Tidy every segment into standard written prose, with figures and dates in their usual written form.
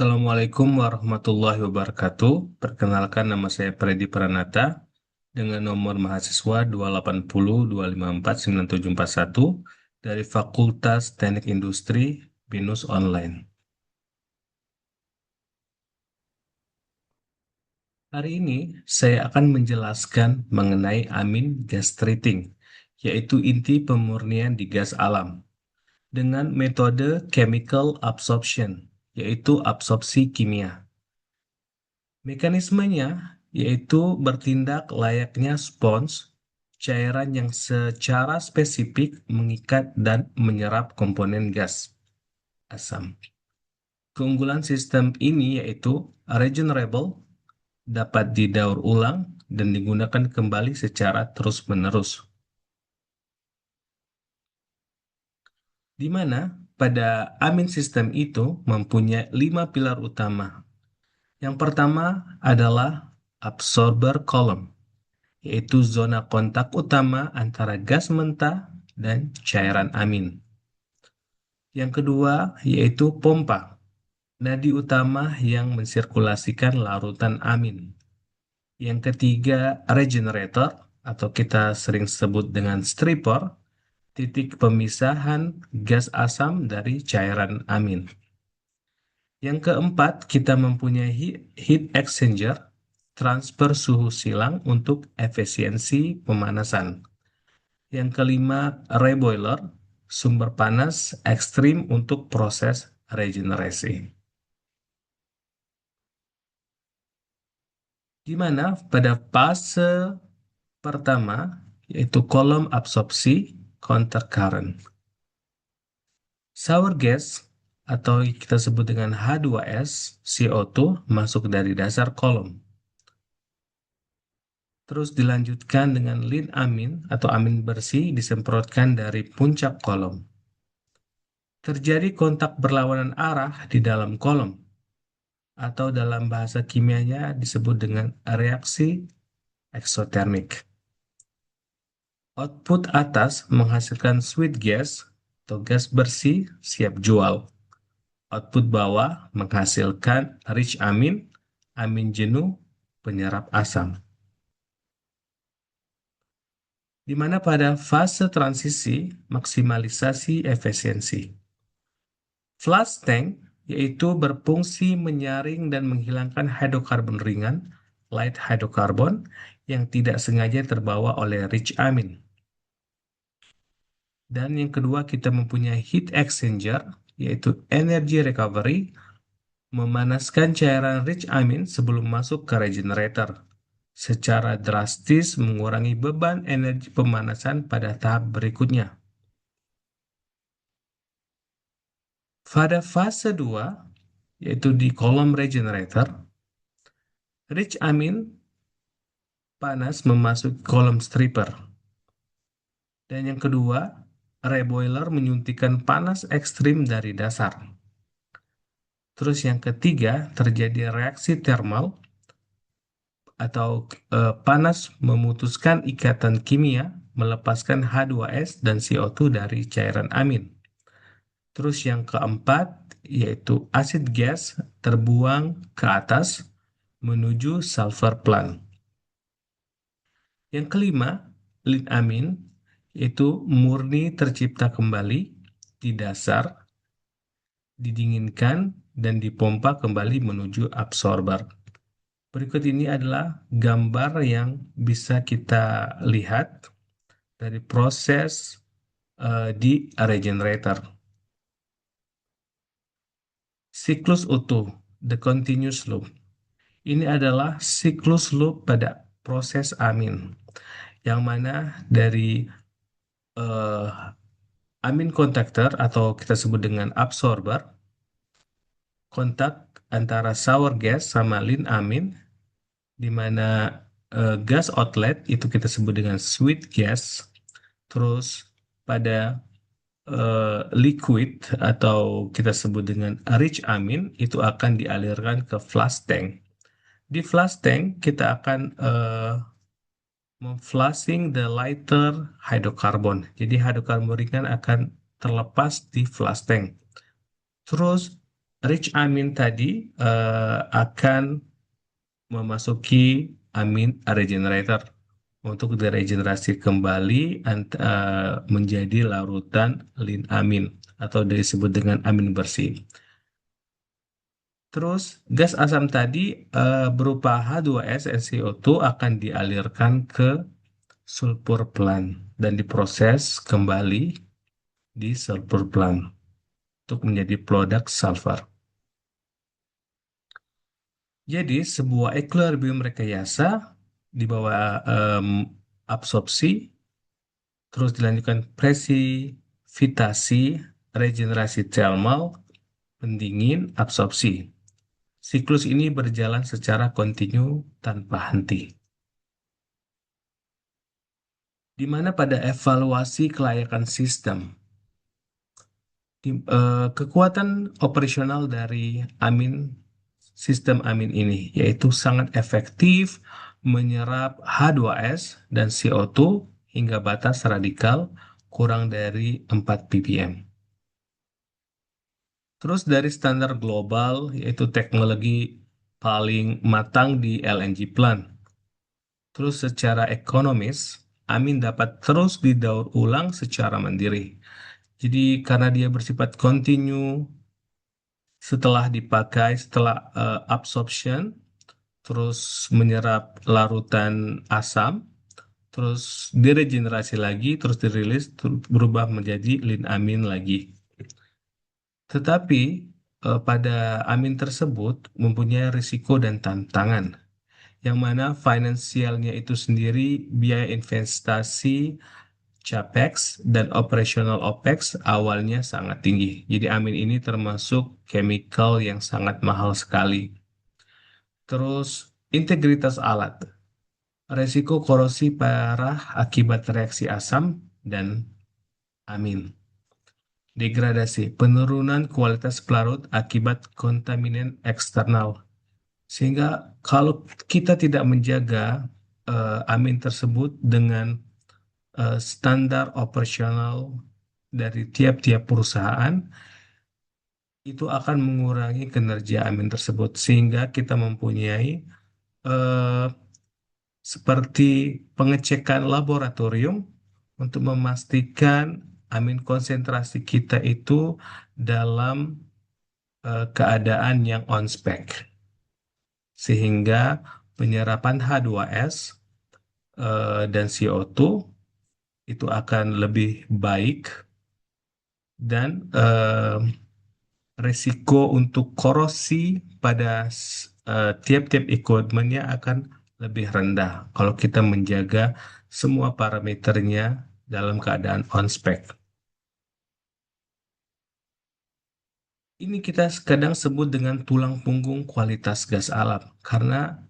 Assalamualaikum warahmatullahi wabarakatuh. Perkenalkan, nama saya Freddy Pranata dengan nomor mahasiswa 280254971 dari Fakultas Teknik Industri BINUS Online. Hari ini saya akan menjelaskan mengenai amin gas treating, yaitu inti pemurnian di gas alam dengan metode chemical absorption, yaitu absorpsi kimia. Mekanismenya yaitu bertindak layaknya spons, cairan yang secara spesifik mengikat dan menyerap komponen gas asam. Keunggulan sistem ini yaitu regenerable, dapat didaur ulang dan digunakan kembali secara terus-menerus. Di mana pada amin sistem itu mempunyai 5 pilar utama. Yang pertama adalah absorber column, yaitu zona kontak utama antara gas mentah dan cairan amin. Yang kedua yaitu pompa, nadi utama yang mensirkulasikan larutan amin. Yang ketiga regenerator, atau kita sering sebut dengan stripper, titik pemisahan gas asam dari cairan amin. Yang keempat, kita mempunyai heat exchanger, transfer suhu silang untuk efisiensi pemanasan. Yang kelima, reboiler, sumber panas ekstrim untuk proses regenerasi. Di mana pada fase pertama, yaitu kolom absorpsi counter current. Sour gas, atau kita sebut dengan H2S, CO2, masuk dari dasar kolom. Terus dilanjutkan dengan lead amin atau amin bersih disemprotkan dari puncak kolom. Terjadi kontak berlawanan arah di dalam kolom, atau dalam bahasa kimianya disebut dengan reaksi eksotermik. Output atas menghasilkan sweet gas atau gas bersih siap jual. Output bawah menghasilkan rich amin, amin jenuh, penyerap asam. Di mana pada fase transisi maksimalisasi efisiensi. Flash tank yaitu berfungsi menyaring dan menghilangkan hidrokarbon ringan, light hydrocarbon, yang tidak sengaja terbawa oleh rich amin. Dan yang kedua, kita mempunyai heat exchanger, yaitu energy recovery, memanaskan cairan rich amin sebelum masuk ke regenerator, secara drastis mengurangi beban energi pemanasan pada tahap berikutnya. Pada fase 2, yaitu di kolom regenerator, rich amin panas memasuki kolom stripper. Dan yang kedua, reboiler menyuntikkan panas ekstrim dari dasar. Terus yang ketiga, terjadi reaksi thermal atau panas memutuskan ikatan kimia, melepaskan H2S dan CO2 dari cairan amin. Terus yang keempat, yaitu acid gas terbuang ke atas menuju sulfur plant. Yang kelima, lead amin, yaitu murni tercipta kembali di dasar, didinginkan, dan dipompa kembali menuju absorber. Berikut ini adalah gambar yang bisa kita lihat dari proses di regenerator. Siklus utuh, the continuous loop. Ini adalah siklus loop pada proses amin, yang mana dari eh, amin contactor atau kita sebut dengan absorber, kontak antara sour gas sama lead amin, di mana gas outlet itu kita sebut dengan sweet gas, terus pada liquid atau kita sebut dengan rich amin itu akan dialirkan ke flash tank. Di flash tank kita akan memflashing the lighter hydrocarbon. Jadi hidrokarbon ringan akan terlepas di flash tank. Terus rich amin tadi akan memasuki amin regenerator untuk diregenerasi kembali menjadi larutan lin amin atau disebut dengan amin bersih. Terus gas asam tadi berupa H2S NCO2 akan dialirkan ke sulfur plant dan diproses kembali di sulfur plant untuk menjadi produk sulfur. Jadi sebuah equilibrium rekayasa di bawah absorpsi, terus dilanjutkan presivitasi, regenerasi thermal, pendingin, absorpsi. Siklus ini berjalan secara kontinu tanpa henti. Di mana pada evaluasi kelayakan sistem, kekuatan operasional dari amin sistem amin ini yaitu sangat efektif menyerap H2S dan CO2 hingga batas radikal kurang dari 4 ppm. Terus dari standar global yaitu teknologi paling matang di LNG plant. Terus secara ekonomis, amin dapat terus didaur ulang secara mandiri. Jadi karena dia bersifat kontinu, setelah dipakai, setelah absorption, terus menyerap larutan asam, terus diregenerasi lagi, terus dirilis, berubah menjadi lin amin lagi. Tetapi pada amin tersebut mempunyai risiko dan tantangan, yang mana finansialnya itu sendiri biaya investasi CAPEX dan operational OPEX awalnya sangat tinggi. Jadi amin ini termasuk chemical yang sangat mahal sekali. Terus integritas alat, resiko korosi parah akibat reaksi asam dan amin. Degradasi, penurunan kualitas pelarut akibat kontaminan eksternal. Sehingga kalau kita tidak menjaga amin tersebut dengan standar operasional dari tiap-tiap perusahaan, itu akan mengurangi kinerja amin tersebut sehingga kita mempunyai eh, seperti pengecekan laboratorium untuk memastikan amin konsentrasi kita itu dalam keadaan yang on spec sehingga penyerapan H2S dan CO2 itu akan lebih baik dan risiko untuk korosi pada tiap-tiap equipmentnya akan lebih rendah kalau kita menjaga semua parameternya dalam keadaan on spec. Ini kita kadang sebut dengan tulang punggung kualitas gas alam karena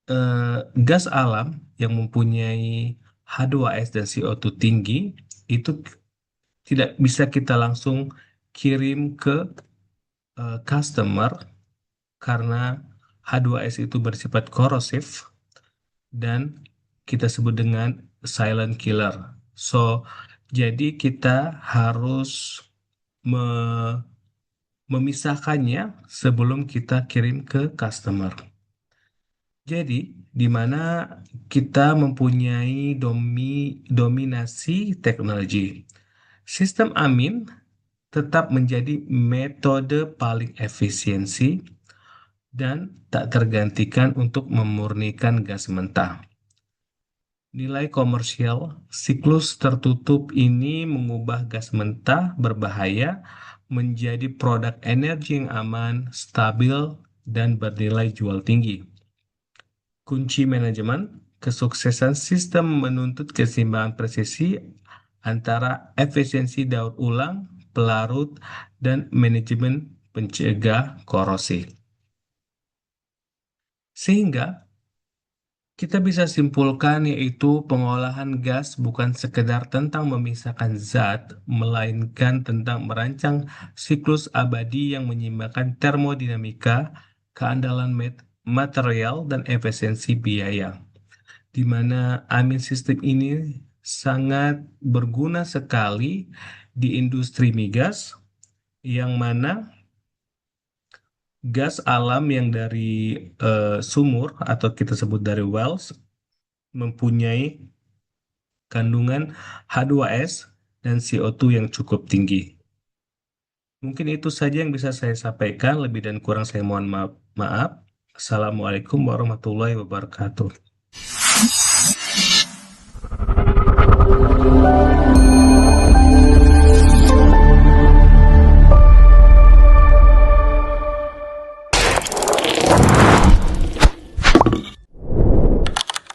eh, gas alam yang mempunyai H2S dan CO2 tinggi itu tidak bisa kita langsung kirim ke customer karena H2S itu bersifat korosif dan kita sebut dengan silent killer. So, jadi kita harus me- memisahkannya sebelum kita kirim ke customer. Jadi, di mana kita mempunyai dominasi teknologi. Sistem amin tetap menjadi metode paling efisiensi dan tak tergantikan untuk memurnikan gas mentah. Nilai komersial siklus tertutup ini mengubah gas mentah berbahaya menjadi produk energi yang aman, stabil, dan bernilai jual tinggi. Kunci manajemen kesuksesan sistem menuntut keseimbangan presisi antara efisiensi daur ulang, pelarut, dan manajemen pencegah korosi. Sehingga kita bisa simpulkan yaitu pengolahan gas bukan sekedar tentang memisahkan zat, melainkan tentang merancang siklus abadi yang menyeimbangkan termodinamika, keandalan material, dan efisiensi biaya. Di mana amin sistem ini sangat berguna sekali di industri migas, yang mana gas alam yang dari sumur atau kita sebut dari wells mempunyai kandungan H2S dan CO2 yang cukup tinggi. Mungkin itu saja yang bisa saya sampaikan. Lebih dan kurang saya mohon maaf. Maaf. Assalamualaikum warahmatullahi wabarakatuh.